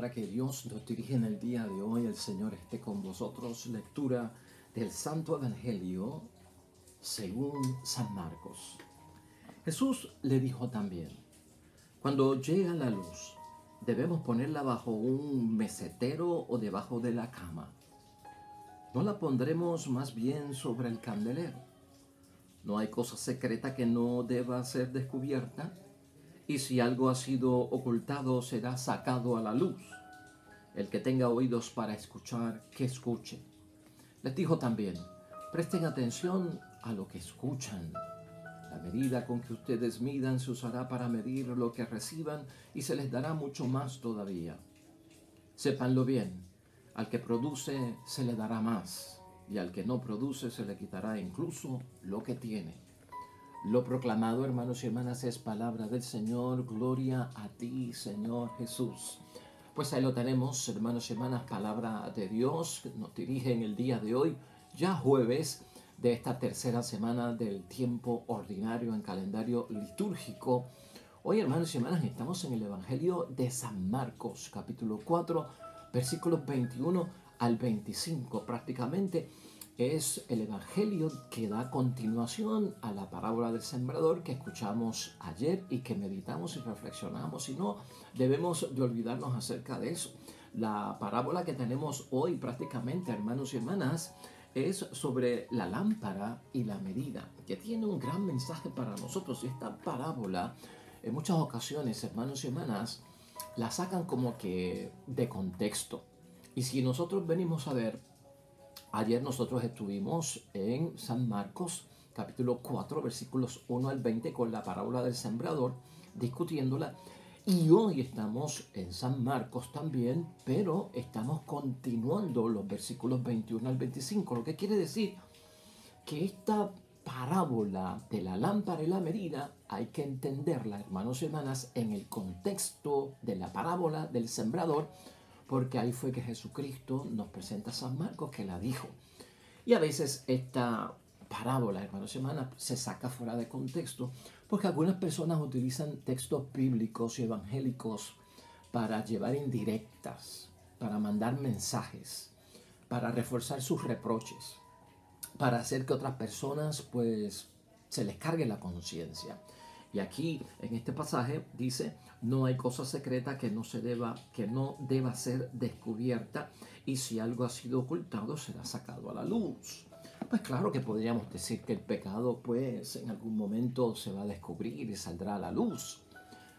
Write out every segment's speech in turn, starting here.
palabra que Dios nos dirige en el día de hoy. El Señor esté con vosotros. Lectura del Santo Evangelio según San Marcos. Jesús le dijo también: cuando llega la luz, debemos ponerla bajo un mesetero o debajo de la cama. ¿No la pondremos más bien sobre el candelero? No hay cosa secreta que no deba ser descubierta, y si algo ha sido ocultado será sacado a la luz. El que tenga oídos para escuchar, que escuche. Les dijo también: presten atención a lo que escuchan. La medida con que ustedes midan se usará para medir lo que reciban y se les dará mucho más todavía. Sépanlo bien: al que produce se le dará más, y al que no produce se le quitará incluso lo que tiene. Lo proclamado, hermanos y hermanas, es palabra del Señor. Gloria a ti, Señor Jesús. Pues ahí lo tenemos, hermanos y hermanas, palabra de Dios que nos dirige en el día de hoy, ya jueves de esta tercera semana del tiempo ordinario en calendario litúrgico. Hoy, hermanos y hermanas, estamos en el Evangelio de San Marcos, capítulo 4, versículos 21 al 25. Prácticamente es el Evangelio que da continuación a la parábola del sembrador que escuchamos ayer y que meditamos y reflexionamos. Y no debemos de olvidarnos acerca de eso. La parábola que tenemos hoy prácticamente, hermanos y hermanas, es sobre la lámpara y la medida, que tiene un gran mensaje para nosotros. Y esta parábola, en muchas ocasiones, hermanos y hermanas, la sacan como que de contexto. Y si nosotros venimos a ver, ayer nosotros estuvimos en San Marcos, capítulo 4, versículos 1 al 20, con la parábola del sembrador, discutiéndola. Y hoy estamos en San Marcos también, pero estamos continuando los versículos 21 al 25, lo que quiere decir que esta parábola de la lámpara y la medida hay que entenderla, hermanos y hermanas, en el contexto de la parábola del sembrador, porque ahí fue que Jesucristo nos presenta a San Marcos, que la dijo. Y a veces esta parábola, hermanos y hermanas, se saca fuera de contexto, porque algunas personas utilizan textos bíblicos y evangélicos para llevar indirectas, para mandar mensajes, para reforzar sus reproches, para hacer que otras personas pues se les cargue la conciencia. Y aquí en este pasaje dice: no hay cosa secreta que no deba ser descubierta, y si algo ha sido ocultado será sacado a la luz. Pues claro que podríamos decir que el pecado pues en algún momento se va a descubrir y saldrá a la luz.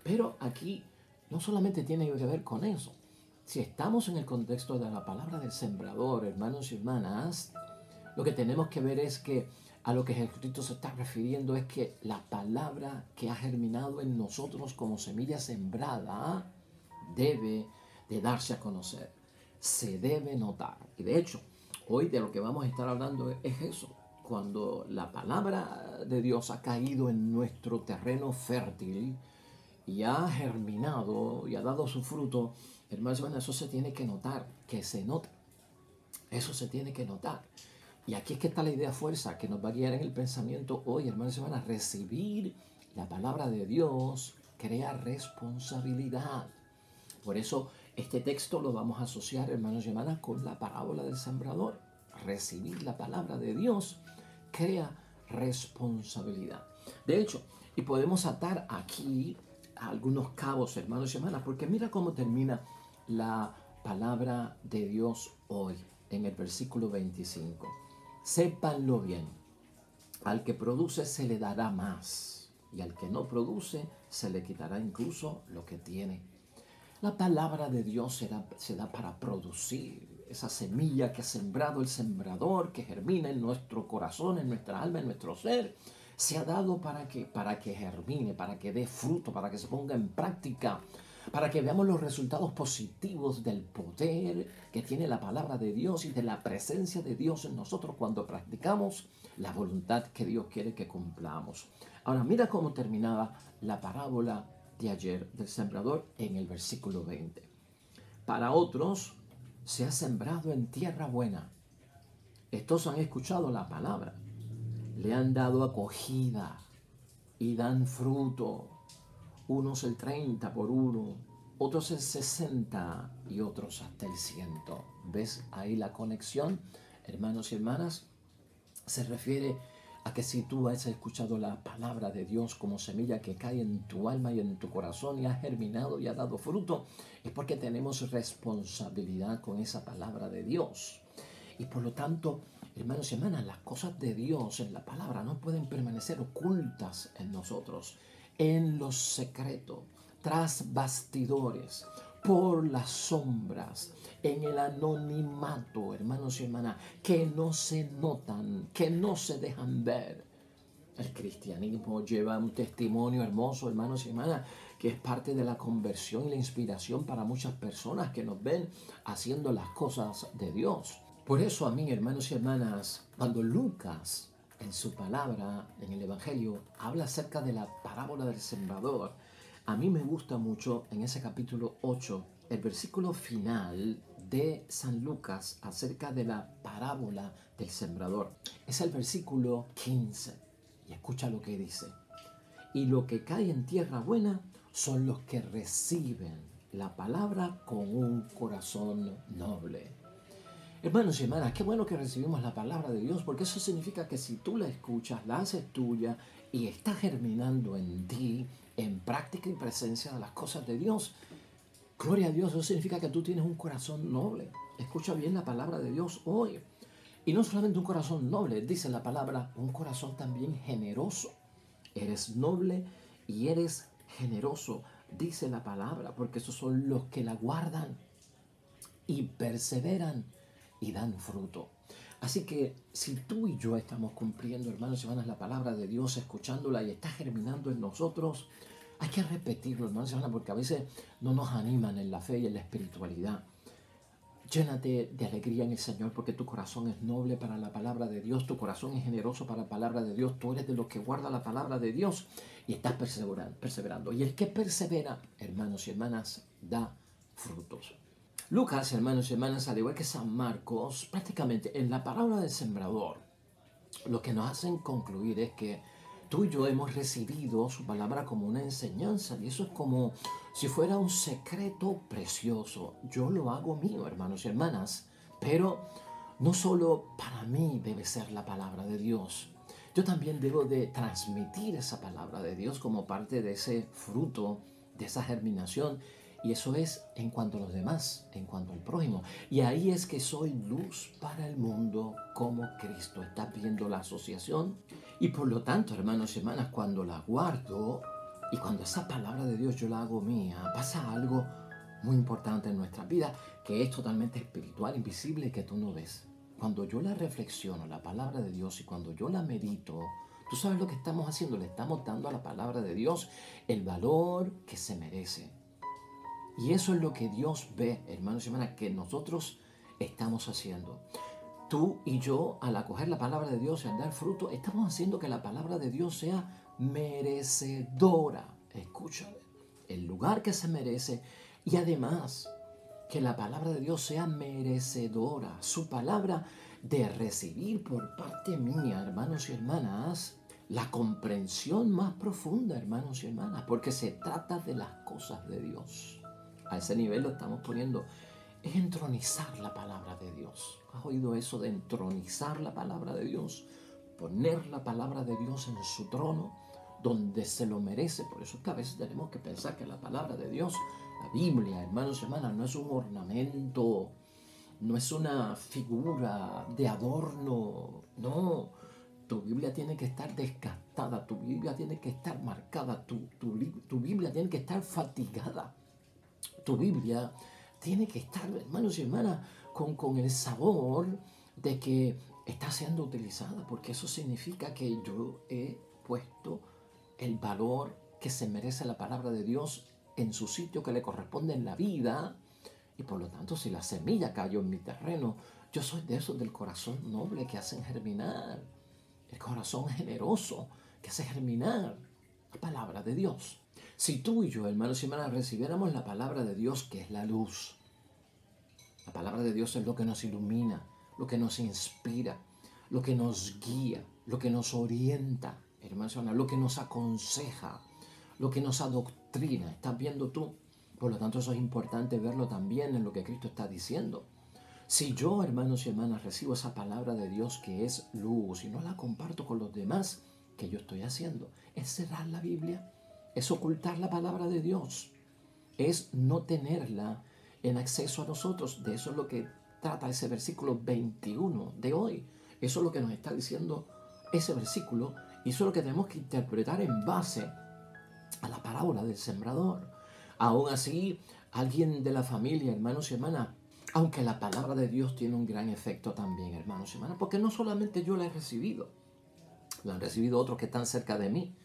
Pero aquí no solamente tiene que ver con eso. Si estamos en el contexto de la palabra del sembrador, hermanos y hermanas, lo que tenemos que ver es que a lo que Jesucristo se está refiriendo es que la palabra que ha germinado en nosotros como semilla sembrada debe de darse a conocer, se debe notar. Y de hecho, hoy de lo que vamos a estar hablando es eso. Cuando la palabra de Dios ha caído en nuestro terreno fértil y ha germinado y ha dado su fruto, hermanos, eso se tiene que notar, que se note. Eso se tiene que notar. Y aquí es que está la idea fuerza que nos va a guiar en el pensamiento hoy, hermanos y hermanas. Recibir la palabra de Dios crea responsabilidad. Por eso este texto lo vamos a asociar, hermanos y hermanas, con la parábola del sembrador. Recibir la palabra de Dios crea responsabilidad. De hecho, y podemos atar aquí algunos cabos, hermanos y hermanas, porque mira cómo termina la palabra de Dios hoy en el versículo 25. Sépanlo bien: al que produce se le dará más, y al que no produce se le quitará incluso lo que tiene. La palabra de Dios se da para producir esa semilla que ha sembrado el sembrador, que germina en nuestro corazón, en nuestra alma, en nuestro ser. Se ha dado para que germine, para que dé fruto, para que se ponga en práctica, para que veamos los resultados positivos del poder que tiene la palabra de Dios y de la presencia de Dios en nosotros cuando practicamos la voluntad que Dios quiere que cumplamos. Ahora mira cómo terminaba la parábola de ayer del sembrador en el versículo 20. Para otros se ha sembrado en tierra buena. Estos han escuchado la palabra, le han dado acogida y dan fruto. Unos el 30 por uno, otros el 60 y otros hasta el 100. ¿Ves ahí la conexión, hermanos y hermanas? Se refiere a que si tú has escuchado la palabra de Dios como semilla que cae en tu alma y en tu corazón y ha germinado y ha dado fruto, es porque tenemos responsabilidad con esa palabra de Dios. Y por lo tanto, hermanos y hermanas, las cosas de Dios en la palabra no pueden permanecer ocultas en nosotros, en los secretos, tras bastidores, por las sombras, en el anonimato, hermanos y hermanas, que no se notan, que no se dejan ver. El cristianismo lleva un testimonio hermoso, hermanos y hermanas, que es parte de la conversión y la inspiración para muchas personas que nos ven haciendo las cosas de Dios. Por eso a mí, hermanos y hermanas, cuando Lucas en su palabra, en el Evangelio, habla acerca de la parábola del sembrador, a mí me gusta mucho en ese capítulo 8, el versículo final de San Lucas acerca de la parábola del sembrador. Es el versículo 15. Y escucha lo que dice. Y lo que cae en tierra buena son los que reciben la palabra con un corazón noble. Hermanos y hermanas, qué bueno que recibimos la palabra de Dios, porque eso significa que si tú la escuchas, la haces tuya y está germinando en ti, en práctica y presencia de las cosas de Dios, gloria a Dios, eso significa que tú tienes un corazón noble. Escucha bien la palabra de Dios hoy. Y no solamente un corazón noble, dice la palabra, un corazón también generoso. Eres noble y eres generoso, dice la palabra, porque esos son los que la guardan y perseveran y dan fruto. Así que si tú y yo estamos cumpliendo, hermanos y hermanas, la palabra de Dios, escuchándola y está germinando en nosotros, hay que repetirlo, hermanos y hermanas, porque a veces no nos animan en la fe y en la espiritualidad. Llénate de alegría en el Señor porque tu corazón es noble para la palabra de Dios, tu corazón es generoso para la palabra de Dios, tú eres de los que guarda la palabra de Dios y estás perseverando. Y el que persevera, hermanos y hermanas, da frutos. Lucas, hermanos y hermanas, al igual que San Marcos, prácticamente en la parábola del sembrador, lo que nos hacen concluir es que tú y yo hemos recibido su palabra como una enseñanza y eso es como si fuera un secreto precioso. Yo lo hago mío, hermanos y hermanas, pero no solo para mí debe ser la palabra de Dios. Yo también debo de transmitir esa palabra de Dios como parte de ese fruto, de esa germinación. Y eso es en cuanto a los demás, en cuanto al prójimo. Y ahí es que soy luz para el mundo como Cristo. ¿Estás viendo la asociación? Y por lo tanto, hermanos y hermanas, cuando la guardo y cuando esa palabra de Dios yo la hago mía, pasa algo muy importante en nuestra vida que es totalmente espiritual, invisible, que tú no ves. Cuando yo la reflexiono, la palabra de Dios, y cuando yo la medito, tú sabes lo que estamos haciendo, le estamos dando a la palabra de Dios el valor que se merece. Y eso es lo que Dios ve, hermanos y hermanas, que nosotros estamos haciendo. Tú y yo, al acoger la palabra de Dios y al dar fruto, estamos haciendo que la palabra de Dios sea merecedora. Escúchame, el lugar que se merece y además que la palabra de Dios sea merecedora. Su palabra de recibir por parte mía, hermanos y hermanas, la comprensión más profunda, hermanos y hermanas, porque se trata de las cosas de Dios. A ese nivel lo estamos poniendo. Es entronizar la palabra de Dios. ¿Has oído eso de entronizar la palabra de Dios? Poner la palabra de Dios en su trono, donde se lo merece. Por eso es que a veces tenemos que pensar que la palabra de Dios, la Biblia, hermanos y hermanas, no es un ornamento, no es una figura de adorno. No, tu Biblia tiene que estar desgastada, tu Biblia tiene que estar marcada, tu Biblia tiene que estar fatigada. Tu Biblia tiene que estar, hermanos y hermanas, con el sabor de que está siendo utilizada, porque eso significa que yo he puesto el valor que se merece la palabra de Dios en su sitio que le corresponde en la vida. Y por lo tanto, si la semilla cayó en mi terreno, yo soy de esos del corazón noble que hacen germinar, el corazón generoso que hace germinar la palabra de Dios. Si tú y yo, hermanos y hermanas, recibiéramos la palabra de Dios, que es la luz, la palabra de Dios es lo que nos ilumina, lo que nos inspira, lo que nos guía, lo que nos orienta, hermanos y hermanas, lo que nos aconseja, lo que nos adoctrina. ¿Estás viendo tú? Por lo tanto, eso es importante verlo también en lo que Cristo está diciendo. Si yo, hermanos y hermanas, recibo esa palabra de Dios que es luz y no la comparto con los demás, ¿qué yo estoy haciendo? Es cerrar la Biblia, es ocultar la palabra de Dios, es no tenerla en acceso a nosotros. De eso es lo que trata ese versículo 21 de hoy. Eso es lo que nos está diciendo ese versículo y eso es lo que tenemos que interpretar en base a la parábola del sembrador. Aún así, alguien de la familia, hermanos y hermanas, aunque la palabra de Dios tiene un gran efecto también, hermanos y hermanas, porque no solamente yo la he recibido, la han recibido otros que están cerca de mí,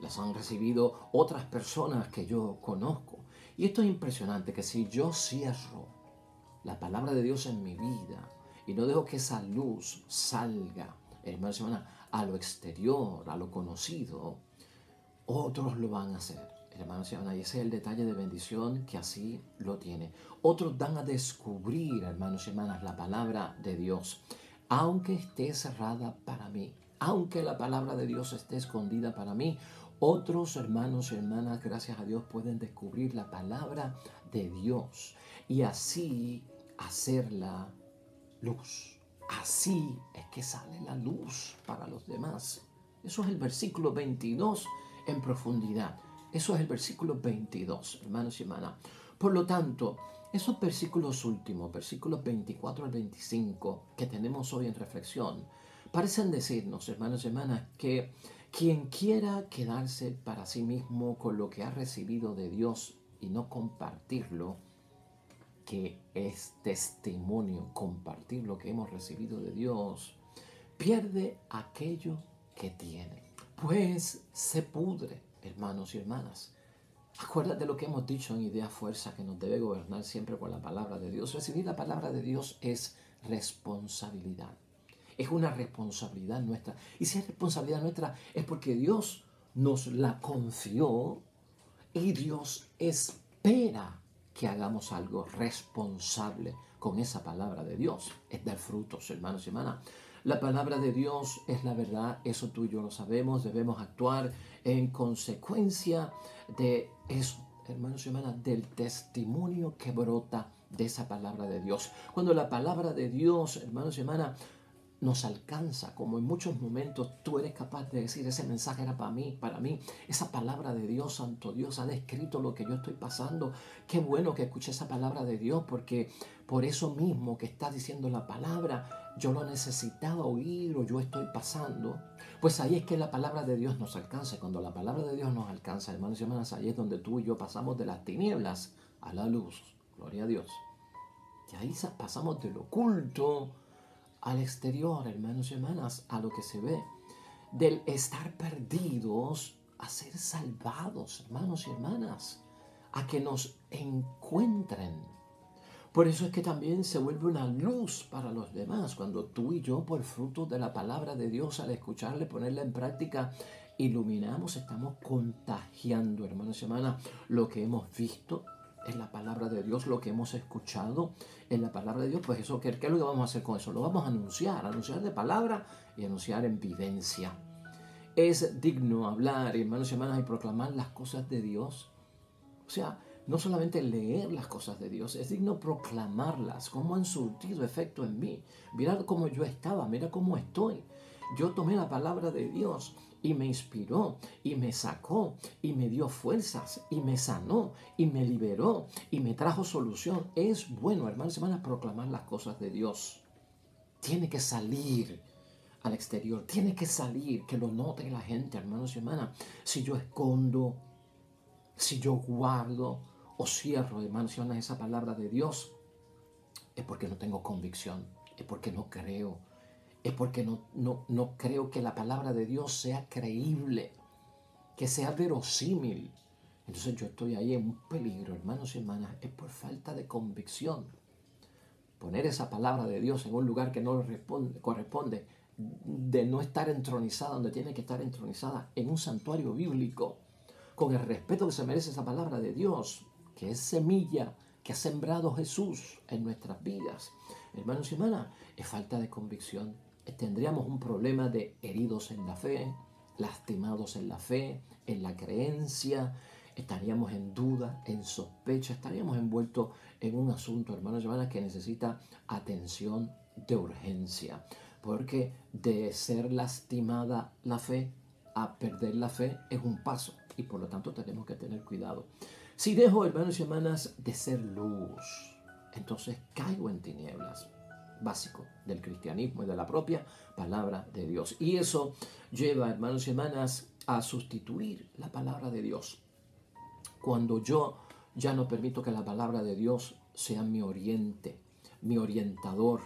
las han recibido otras personas que yo conozco. Y esto es impresionante, que si yo cierro la palabra de Dios en mi vida y no dejo que esa luz salga, hermanos y hermanas, a lo exterior, a lo conocido, otros lo van a hacer. Hermanos y hermanas, y ese es el detalle de bendición que así lo tiene. Otros dan a descubrir, hermanos y hermanas, la palabra de Dios, aunque esté cerrada para mí, aunque la palabra de Dios esté escondida para mí. Otros hermanos y hermanas, gracias a Dios, pueden descubrir la palabra de Dios y así hacerla luz. Así es que sale la luz para los demás. Eso es el versículo 22 en profundidad. Eso es el versículo 22, hermanos y hermanas. Por lo tanto, esos versículos últimos, versículos 24 al 25, que tenemos hoy en reflexión, parecen decirnos, hermanos y hermanas, que quien quiera quedarse para sí mismo con lo que ha recibido de Dios y no compartirlo, que es testimonio, compartir lo que hemos recibido de Dios, pierde aquello que tiene, pues se pudre, hermanos y hermanas. Acuérdate lo que hemos dicho en Idea Fuerza, que nos debe gobernar siempre por la palabra de Dios. Recibir la palabra de Dios es responsabilidad. Es una responsabilidad nuestra. Y si es responsabilidad nuestra es porque Dios nos la confió y Dios espera que hagamos algo responsable con esa palabra de Dios. Es dar frutos, hermanos y hermanas. La palabra de Dios es la verdad, eso tú y yo lo sabemos. Debemos actuar en consecuencia de eso, hermanos y hermanas, del testimonio que brota de esa palabra de Dios. Cuando la palabra de Dios, hermanos y hermanas, nos alcanza, como en muchos momentos tú eres capaz de decir, ese mensaje era para mí, esa palabra de Dios, Santo Dios, ha descrito lo que yo estoy pasando. Qué bueno que escuché esa palabra de Dios, porque por eso mismo que está diciendo la palabra, yo lo necesitaba oír o yo estoy pasando. Pues ahí es que la palabra de Dios nos alcanza. Cuando la palabra de Dios nos alcanza, hermanos y hermanas, ahí es donde tú y yo pasamos de las tinieblas a la luz. Gloria a Dios. Y ahí pasamos del oculto al exterior, hermanos y hermanas, a lo que se ve, del estar perdidos a ser salvados, hermanos y hermanas, a que nos encuentren. Por eso es que también se vuelve una luz para los demás, cuando tú y yo, por fruto de la palabra de Dios, al escucharle, ponerla en práctica, iluminamos, estamos contagiando, hermanos y hermanas, lo que hemos visto en la palabra de Dios, lo que hemos escuchado en la palabra de Dios. Pues eso, ¿qué es lo que vamos a hacer con eso? Lo vamos a anunciar de palabra y anunciar en vivencia. Es digno hablar, hermanos y hermanas, y proclamar las cosas de Dios. O sea, no solamente leer las cosas de Dios, es digno proclamarlas, cómo han surtido efecto en mí. Mira cómo yo estaba, mira cómo estoy. Yo tomé la palabra de Dios y me inspiró y me sacó y me dio fuerzas y me sanó y me liberó y me trajo solución. Es bueno, hermanos y hermanas, proclamar las cosas de Dios. Tiene que salir al exterior, tiene que salir, que lo note la gente, hermanos y hermanas. Si yo escondo, si yo guardo o cierro, hermanos y hermanas, esa palabra de Dios, es porque no tengo convicción, es porque no creo, es porque no creo que la palabra de Dios sea creíble, que sea verosímil. Entonces yo estoy ahí en un peligro, hermanos y hermanas, es por falta de convicción. Poner esa palabra de Dios en un lugar que no le corresponde, de no estar entronizada donde tiene que estar entronizada, en un santuario bíblico, con el respeto que se merece esa palabra de Dios, que es semilla que ha sembrado Jesús en nuestras vidas. Hermanos y hermanas, es falta de convicción. Tendríamos un problema de heridos en la fe, lastimados en la fe, en la creencia, estaríamos en duda, en sospecha, estaríamos envueltos en un asunto, hermanos y hermanas, que necesita atención de urgencia. Porque de ser lastimada la fe a perder la fe es un paso, y por lo tanto tenemos que tener cuidado. Si dejo, hermanos y hermanas, de ser luz, entonces caigo en tinieblas. Básico del cristianismo y de la propia palabra de Dios. Y eso lleva, hermanos y hermanas, a sustituir la palabra de Dios. Cuando yo ya no permito que la palabra de Dios sea mi oriente, mi orientador,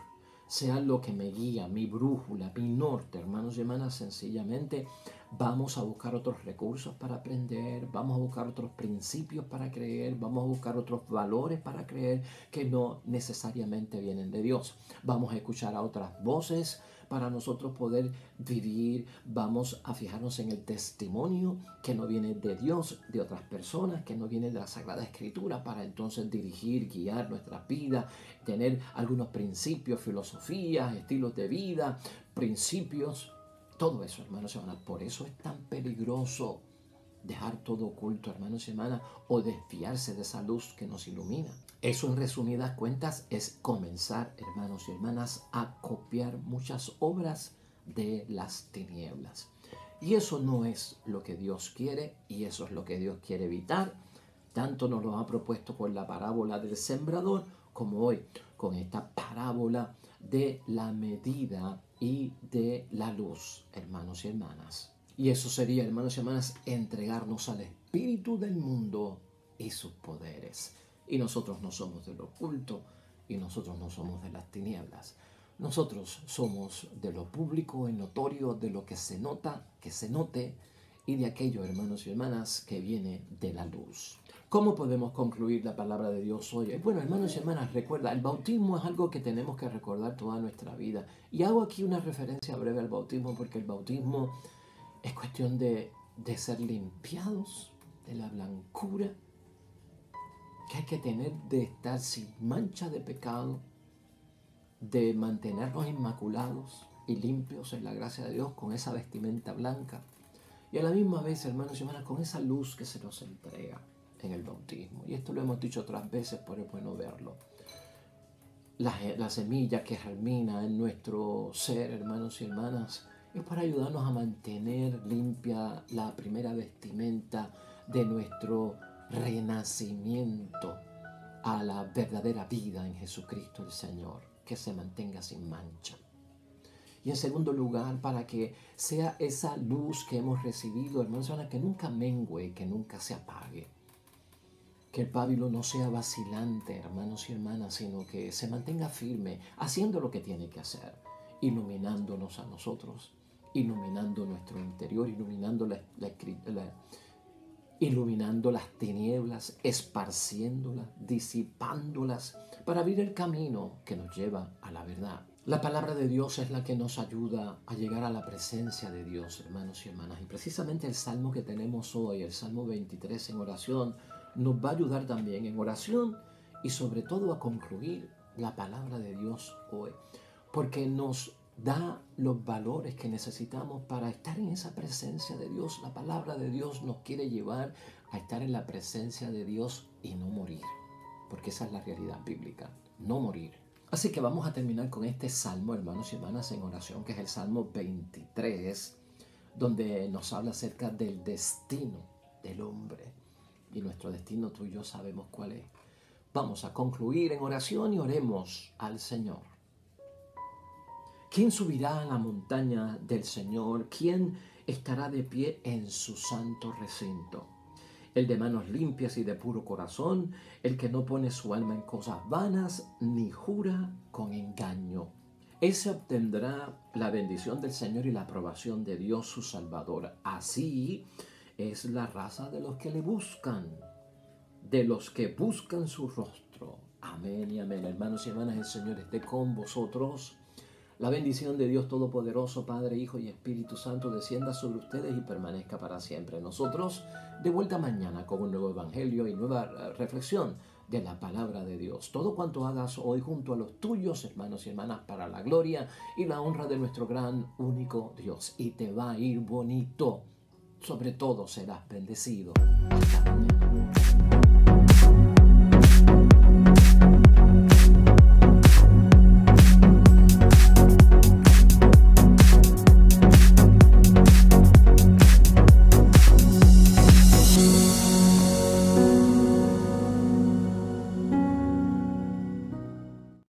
sea lo que me guía, mi brújula, mi norte, hermanos y hermanas, sencillamente vamos a buscar otros recursos para aprender, vamos a buscar otros principios para creer, vamos a buscar otros valores para creer que no necesariamente vienen de Dios. Vamos a escuchar a otras voces para nosotros poder vivir, vamos a fijarnos en el testimonio que no viene de Dios, de otras personas, que no viene de la Sagrada Escritura, para entonces dirigir, guiar nuestra vida, tener algunos principios, filosofías, estilos de vida, principios. Todo eso, hermanos y hermanas, por eso es tan peligroso dejar todo oculto, hermanos y hermanas, o desviarse de esa luz que nos ilumina. Eso, en resumidas cuentas, es comenzar, hermanos y hermanas, a copiar muchas obras de las tinieblas. Y eso no es lo que Dios quiere, y eso es lo que Dios quiere evitar. Tanto nos lo ha propuesto con la parábola del sembrador, como hoy con esta parábola de la medida y de la luz, hermanos y hermanas. Y eso sería, hermanos y hermanas, entregarnos al espíritu del mundo y sus poderes. Y nosotros no somos de lo oculto, y nosotros no somos de las tinieblas. Nosotros somos de lo público y notorio, de lo que se nota, que se note, y de aquello, hermanos y hermanas, que viene de la luz. ¿Cómo podemos concluir la palabra de Dios hoy? Bueno, hermanos y hermanas, recuerda, el bautismo es algo que tenemos que recordar toda nuestra vida. Y hago aquí una referencia breve al bautismo, porque el bautismo es cuestión de ser limpiados de la blancura que hay que tener, de estar sin mancha de pecado, de mantenernos inmaculados y limpios en la gracia de Dios con esa vestimenta blanca. Y a la misma vez, hermanos y hermanas, con esa luz que se nos entrega en el bautismo. Y esto lo hemos dicho otras veces, pero es bueno verlo. La semilla que germina en nuestro ser, hermanos y hermanas, es para ayudarnos a mantener limpia la primera vestimenta de nuestro renacimiento a la verdadera vida en Jesucristo el Señor, que se mantenga sin mancha. Y en segundo lugar, para que sea esa luz que hemos recibido, hermanos y hermanas, que nunca mengue, que nunca se apague. Que el pábilo no sea vacilante, hermanos y hermanas, sino que se mantenga firme, haciendo lo que tiene que hacer, iluminándonos a nosotros, iluminando nuestro interior, iluminando iluminando las tinieblas, esparciéndolas, disipándolas, para abrir el camino que nos lleva a la verdad. La palabra de Dios es la que nos ayuda a llegar a la presencia de Dios, hermanos y hermanas. Y precisamente el salmo que tenemos hoy, el Salmo 23 en oración, nos va a ayudar también en oración y sobre todo a concluir la palabra de Dios hoy, porque nos da los valores que necesitamos para estar en esa presencia de Dios. La palabra de Dios nos quiere llevar a estar en la presencia de Dios y no morir, porque esa es la realidad bíblica, no morir. Así que vamos a terminar con este salmo, hermanos y hermanas, en oración, que es el Salmo 23, donde nos habla acerca del destino del hombre. Y nuestro destino, tú y yo sabemos cuál es. Vamos a concluir en oración y oremos al Señor. ¿Quién subirá a la montaña del Señor? ¿Quién estará de pie en su santo recinto? El de manos limpias y de puro corazón, el que no pone su alma en cosas vanas, ni jura con engaño. Ese obtendrá la bendición del Señor y la aprobación de Dios su Salvador. Así es la raza de los que le buscan, de los que buscan su rostro. Amén y amén. Hermanos y hermanas, el Señor esté con vosotros. La bendición de Dios Todopoderoso, Padre, Hijo y Espíritu Santo, descienda sobre ustedes y permanezca para siempre. Nosotros de vuelta mañana con un nuevo evangelio y nueva reflexión de la palabra de Dios. Todo cuanto hagas hoy junto a los tuyos, hermanos y hermanas, para la gloria y la honra de nuestro gran único Dios. Y te va a ir bonito. Sobre todo serás bendecido. Hasta mañana.